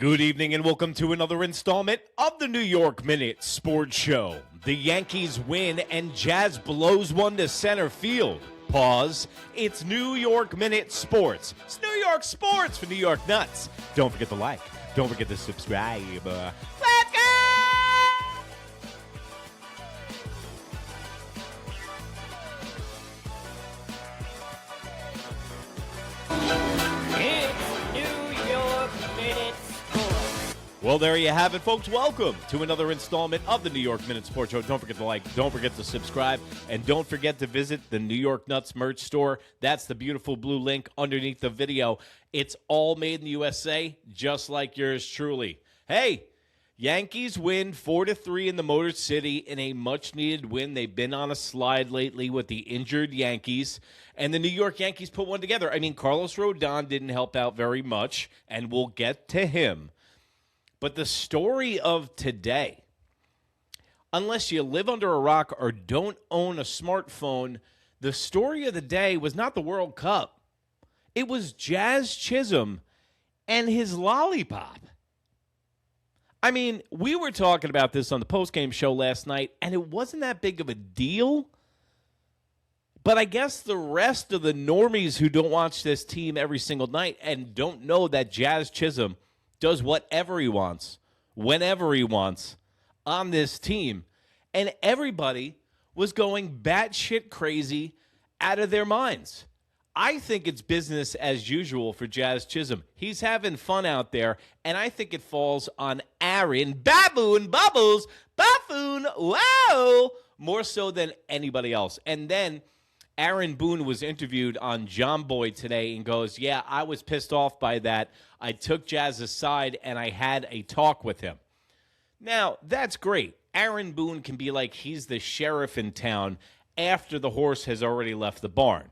Good evening and welcome to another installment of the New York Minute Sports Show. The Yankees win and Jazz blows one to center field. Pause. It's New York Minute Sports. It's New York Sports for New York Nuts. Don't forget to like. Don't forget to subscribe. Let's go! Well, there you have it, folks. Welcome to another installment of the New York Minute Sports Show. Don't forget to like, don't forget to subscribe, and don't forget to visit the New York Nuts merch store. That's the beautiful blue link underneath the video. It's all made in the USA, just like yours truly. Hey, Yankees win 4-3 in the Motor City in a much-needed win. They've been on a slide lately with the injured Yankees, and the New York Yankees put one together. I mean, Carlos Rodon didn't help out very much, and we'll get to him. But the story of today, unless you live under a rock or don't own a smartphone, the story of the day was not the World Cup. It was Jazz Chisholm and his lollipop. I mean, we were talking about this on the Postgame show last night, and it wasn't that big of a deal. But I guess the rest of the normies who don't watch this team every single night and don't know that Jazz Chisholm does whatever he wants, whenever he wants, on this team. And everybody was going batshit crazy out of their minds. I think it's business as usual for Jazz Chisholm. He's having fun out there, and I think it falls on Aaron Baboon Bubbles, Buffoon, wow, more so than anybody else. And then Aaron Boone was interviewed on John Boy today and goes, yeah, I was pissed off by that. I took Jazz aside and I had a talk with him. Now, that's great. Aaron Boone can be like he's the sheriff in town after the horse has already left the barn.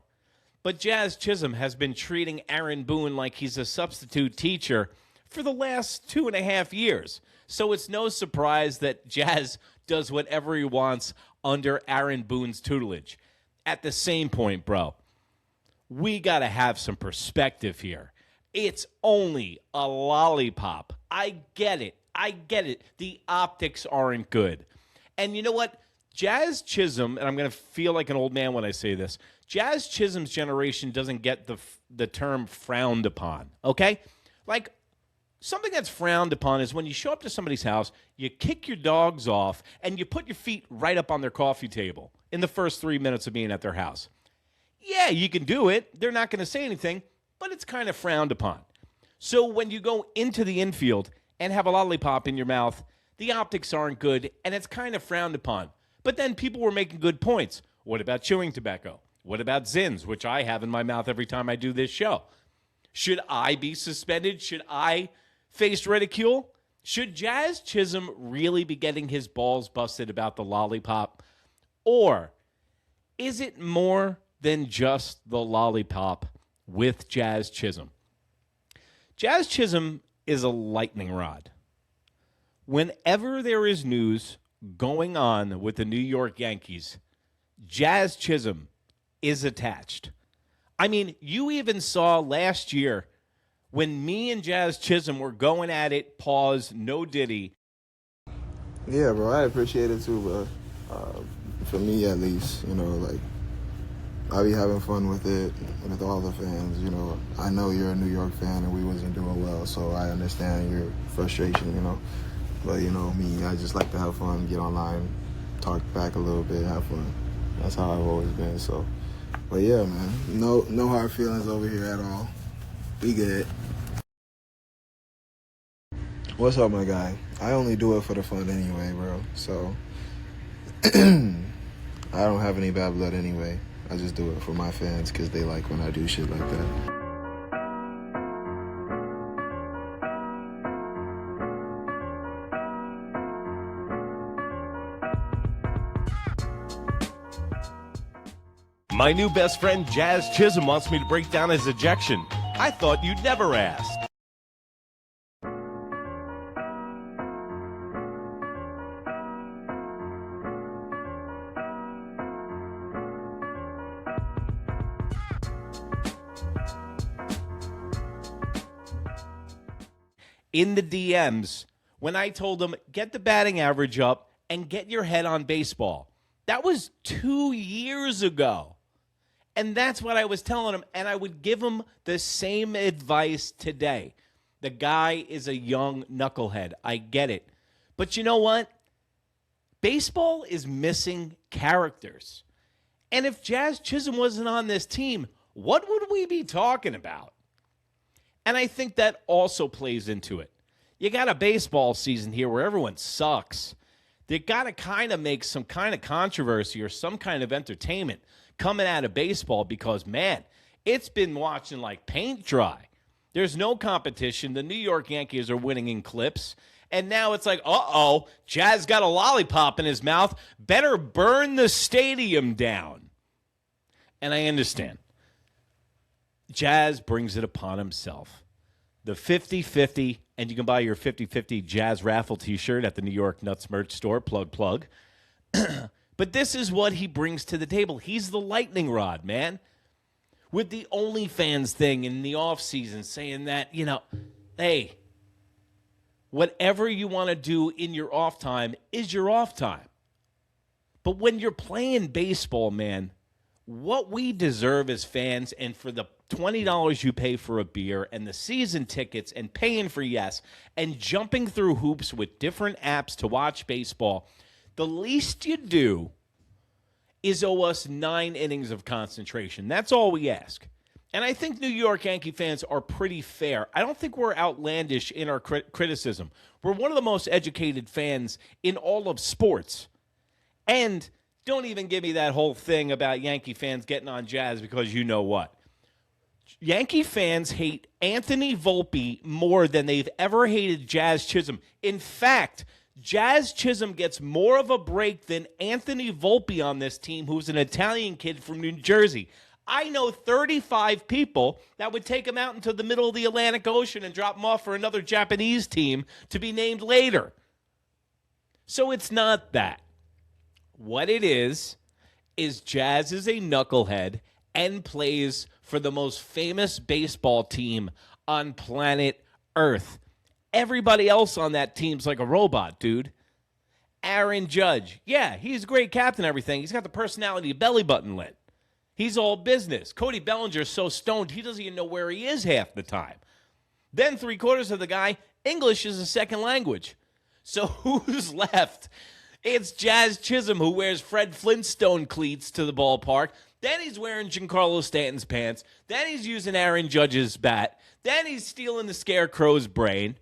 But Jazz Chisholm has been treating Aaron Boone like he's a substitute teacher for the last 2.5 years. So it's no surprise that Jazz does whatever he wants under Aaron Boone's tutelage. At the same point, bro, we got to have some perspective here. It's only a lollipop. I get it. The optics aren't good. And you know what? Jazz Chisholm, and I'm going to feel like an old man when I say this, Jazz Chisholm's generation doesn't get the term frowned upon, okay? Like, something that's frowned upon is when you show up to somebody's house, you kick your dogs off, and you put your feet right up on their coffee table in the first 3 minutes of being at their house. Yeah, you can do it. They're not going to say anything, but it's kind of frowned upon. So when you go into the infield and have a lollipop in your mouth, the optics aren't good, and it's kind of frowned upon. But then people were making good points. What about chewing tobacco? What about Zins, which I have in my mouth every time I do this show? Should I be suspended? Should I face ridicule? Should Jazz Chisholm really be getting his balls busted about the lollipop? Or is it more than just the lollipop with Jazz Chisholm? Jazz Chisholm is a lightning rod. Whenever there is news going on with the New York Yankees, Jazz Chisholm is attached. I mean, you even saw last year when me and Jazz Chisholm were going at it, pause, no Diddy. Yeah, bro, I appreciate it too, bro. For me, at least, you know, like, I be having fun with it, with all the fans, you know. I know you're a New York fan and we wasn't doing well, so I understand your frustration, you know. But, you know, me, I just like to have fun, get online, talk back a little bit, have fun. That's how I've always been, so. But, yeah, man, no hard feelings over here at all. We good. What's up, my guy? I only do it for the fun anyway, bro, so. I don't have any bad blood anyway. I just do it for my fans because they like when I do shit like that. My new best friend Jazz Chisholm wants me to break down his ejection. I thought you'd never ask. in the DMs when I told him, get the batting average up and get your head on baseball. That was 2 years ago. And that's what I was telling him, and I would give him the same advice today. The guy is a young knucklehead. I get it. But you know what? Baseball is missing characters. And if Jazz Chisholm wasn't on this team, what would we be talking about? And I think that also plays into it. You got a baseball season here where everyone sucks. They got to kind of make some kind of controversy or some kind of entertainment coming out of baseball because, man, it's been watching like paint dry. There's no competition. The New York Yankees are winning in clips. And now it's like, uh-oh, Jazz got a lollipop in his mouth. Better burn the stadium down. And I understand. Jazz brings it upon himself. The 50-50, and you can buy your 50-50 Jazz raffle t-shirt at the New York Nuts merch store, plug. But this is what he brings to the table. He's the lightning rod, man. With the OnlyFans thing in the offseason saying that, hey, whatever you want to do in your off time is your off time. But when you're playing baseball, man, what we deserve as fans and for the $20 you pay for a beer and the season tickets and paying for yes and jumping through hoops with different apps to watch baseball, the least you do is owe us 9 innings of concentration. That's all we ask. And I think New York Yankee fans are pretty fair. I don't think we're outlandish in our criticism. We're one of the most educated fans in all of sports. And don't even give me that whole thing about Yankee fans getting on Jazz because you know what. Yankee fans hate Anthony Volpe more than they've ever hated Jazz Chisholm. In fact, Jazz Chisholm gets more of a break than Anthony Volpe on this team, who's an Italian kid from New Jersey. I know 35 people that would take him out into the middle of the Atlantic Ocean and drop him off for another Japanese team to be named later. So it's not that. What it is Jazz is a knucklehead and plays for the most famous baseball team on planet Earth. Everybody else on that team's like a robot, dude. Aaron Judge. Yeah, he's a great captain and everything. He's got the personality of belly button lit. He's all business. Cody Bellinger's so stoned, he doesn't even know where he is half the time. Then 3/4 of the guy, English is a second language. So who's left? It's Jazz Chisholm, who wears Fred Flintstone cleats to the ballpark. Then he's wearing Giancarlo Stanton's pants. Then he's using Aaron Judge's bat. Then he's stealing the Scarecrow's brain.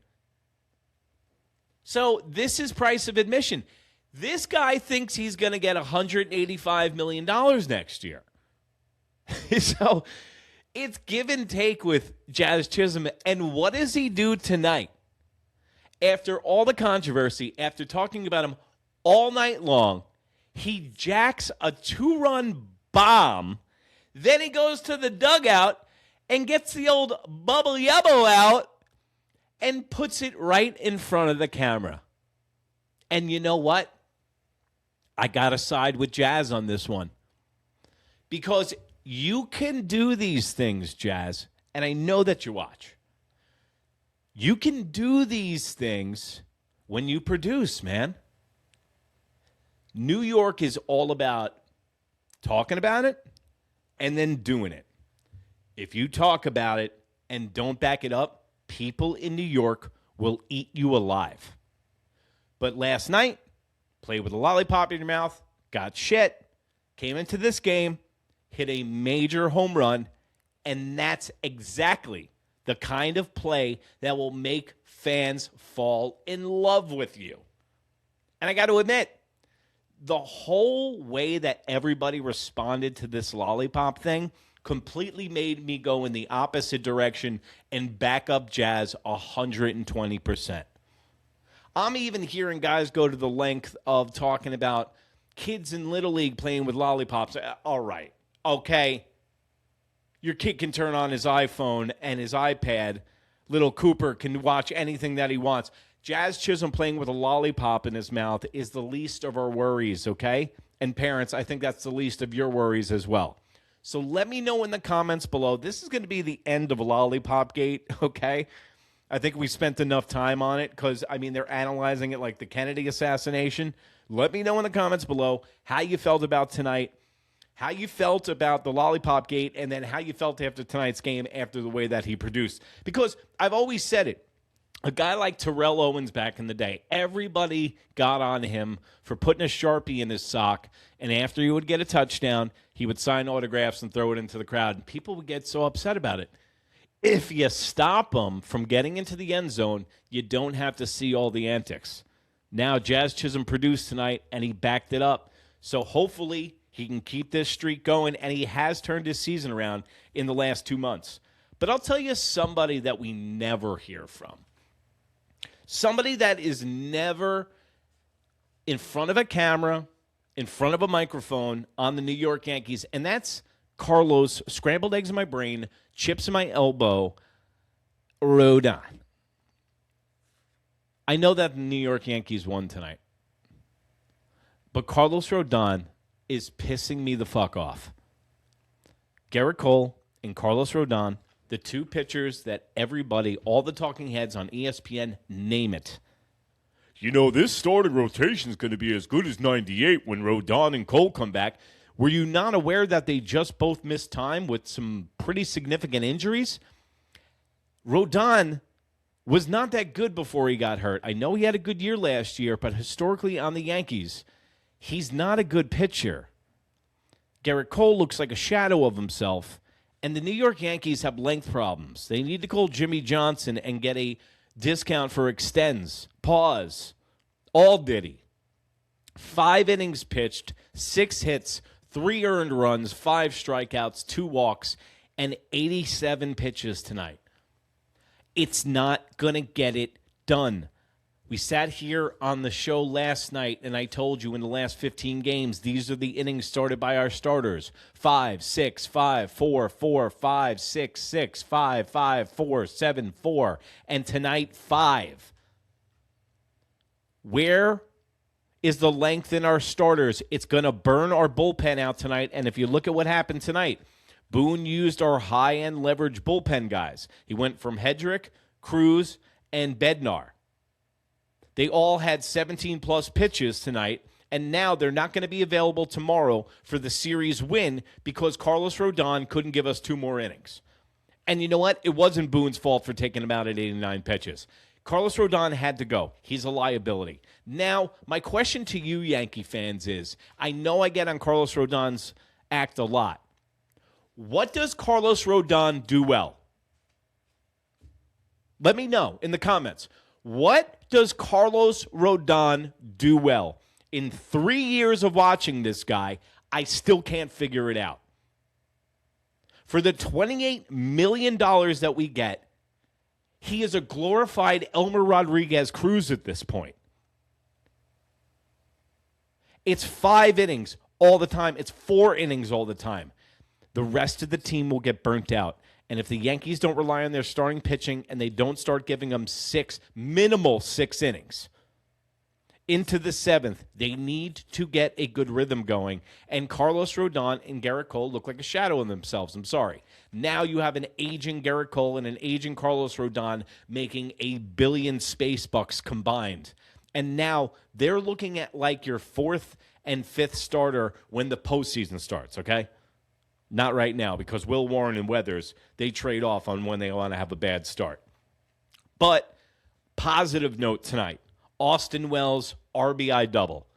So this is price of admission. This guy thinks he's going to get $185 million next year. So it's give and take with Jazz Chisholm. And what does he do tonight? After all the controversy, after talking about him all night long, he jacks a 2-run bomb. Then he goes to the dugout and gets the old bubble yubbo out and puts it right in front of the camera. And you know what? I got to side with Jazz on this one. Because you can do these things, Jazz, and I know that you watch. You can do these things when you produce, man. New York is all about talking about it and then doing it. If you talk about it and don't back it up, people in New York will eat you alive. But last night, played with a lollipop in your mouth, got shit, came into this game, hit a major home run, and that's exactly the kind of play that will make fans fall in love with you. And I got to admit, the whole way that everybody responded to this lollipop thing completely made me go in the opposite direction and back up Jazz 120%. I'm even hearing guys go to the length of talking about kids in Little League playing with lollipops. All right, okay. Your kid can turn on his iPhone and his iPad. Little Cooper can watch anything that he wants. Jazz Chisholm playing with a lollipop in his mouth is the least of our worries, okay? And parents, I think that's the least of your worries as well. So let me know in the comments below. This is going to be the end of Lollipop Gate, okay? I think we spent enough time on it because, I mean, they're analyzing it like the Kennedy assassination. Let me know in the comments below how you felt about tonight, how you felt about the Lollipop Gate, and then how you felt after tonight's game after the way that he produced. Because I've always said it. A guy like Terrell Owens back in the day, everybody got on him for putting a Sharpie in his sock, and after he would get a touchdown, he would sign autographs and throw it into the crowd, and people would get so upset about it. If you stop him from getting into the end zone, you don't have to see all the antics. Now, Jazz Chisholm produced tonight, and he backed it up. So hopefully he can keep this streak going, and he has turned his season around in the last 2 months. But I'll tell you somebody that we never hear from. Somebody that is never in front of a camera, in front of a microphone on the New York Yankees, and that's Carlos, scrambled eggs in my brain, chips in my elbow, Rodon. I know that the New York Yankees won tonight, but Carlos Rodon is pissing me the fuck off. Gerrit Cole and Carlos Rodon, the two pitchers that everybody, all the talking heads on ESPN, name it. You know, this starting rotation is going to be as good as 98 when Rodon and Cole come back. Were you not aware that they just both missed time with some pretty significant injuries? Rodon was not that good before he got hurt. I know he had a good year last year, but historically on the Yankees, he's not a good pitcher. Gerrit Cole looks like a shadow of himself. And the New York Yankees have length problems. They need to call Jimmy Johnson and get a discount for extends, pause, all Diddy. 5 innings pitched, 6 hits, 3 earned runs, 5 strikeouts, 2 walks, and 87 pitches tonight. It's not going to get it done. We sat here on the show last night, and I told you in the last 15 games, these are the innings started by our starters. 5, 6, 5, 4, 4, 5, 6, 6, 5, 5, 4, 7, 4. And tonight, 5. Where is the length in our starters? It's going to burn our bullpen out tonight. And if you look at what happened tonight, Boone used our high-end leverage bullpen guys. He went from Hedrick, Cruz, and Bednar. They all had 17-plus pitches tonight, and now they're not going to be available tomorrow for the series win because Carlos Rodon couldn't give us 2 more innings. And you know what? It wasn't Boone's fault for taking him out at 89 pitches. Carlos Rodon had to go. He's a liability. Now, my question to you, Yankee fans, is I know I get on Carlos Rodon's act a lot. What does Carlos Rodon do well? Let me know in the comments. What does Carlos Rodon do well? In 3 years of watching this guy, I still can't figure it out. For the $28 million that we get, he is a glorified Elmer Rodriguez Cruz at this point. It's 5 innings all the time. It's 4 innings all the time. The rest of the team will get burnt out. And if the Yankees don't rely on their starting pitching and they don't start giving them minimal 6 innings into the 7th, they need to get a good rhythm going. And Carlos Rodon and Gerrit Cole look like a shadow of themselves. I'm sorry. Now you have an aging Gerrit Cole and an aging Carlos Rodon making $1 billion space bucks combined. And now they're looking at like your 4th and 5th starter when the postseason starts, okay? Not right now, because Will Warren and Weathers, they trade off on when they want to have a bad start. But positive note tonight, Austin Wells, RBI double.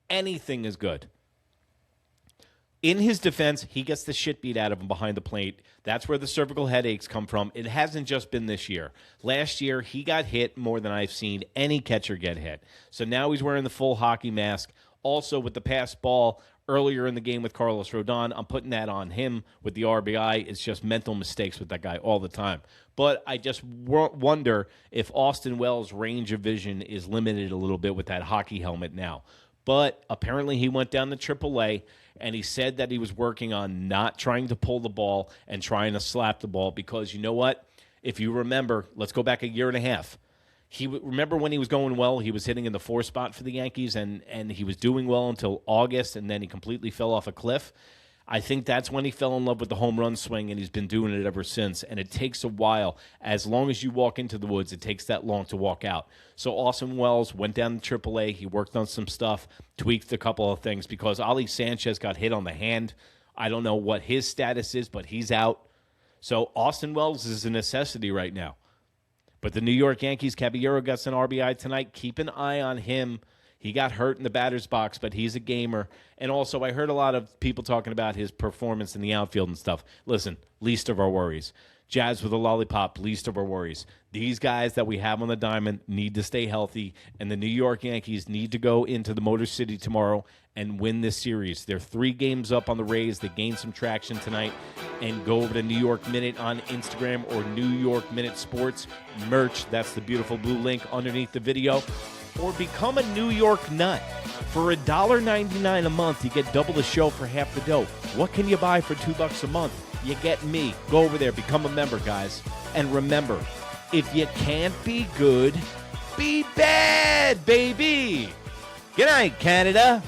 Anything is good. In his defense, he gets the shit beat out of him behind the plate. That's where the cervical headaches come from. It hasn't just been this year. Last year, he got hit more than I've seen any catcher get hit. So now he's wearing the full hockey mask. Also, with the pass ball earlier in the game with Carlos Rodon, I'm putting that on him with the RBI. It's just mental mistakes with that guy all the time. But I just wonder if Austin Wells' range of vision is limited a little bit with that hockey helmet now. But apparently he went down to AAA, and he said that he was working on not trying to pull the ball and trying to slap the ball because you know what? If you remember, let's go back a year and a half. Remember when he was going well, he was hitting in the 4 spot for the Yankees, and he was doing well until August, and then he completely fell off a cliff. I think that's when he fell in love with the home run swing, and he's been doing it ever since. And it takes a while. As long as you walk into the woods, it takes that long to walk out. So Austin Wells went down to AAA. He worked on some stuff, tweaked a couple of things because Ali Sanchez got hit on the hand. I don't know what his status is, but he's out. So Austin Wells is a necessity right now. But the New York Yankees, Caballero got an RBI tonight. Keep an eye on him. He got hurt in the batter's box, but he's a gamer. And also, I heard a lot of people talking about his performance in the outfield and stuff. Listen, least of our worries. Jazz with a lollipop, least of our worries. These guys that we have on the diamond need to stay healthy, and the New York Yankees need to go into the Motor City tomorrow and win this series. They're 3 games up on the Rays. They gained some traction tonight. And go over to New York Minute on Instagram or New York Minute Sports merch. That's the beautiful blue link underneath the video. Or become a New York Nut. For $1.99 a month, you get double the show for half the dough. What can you buy for $2 a month? You get me. Go over there, become a member, guys. And remember, if you can't be good, be bad, baby. Good night, Canada.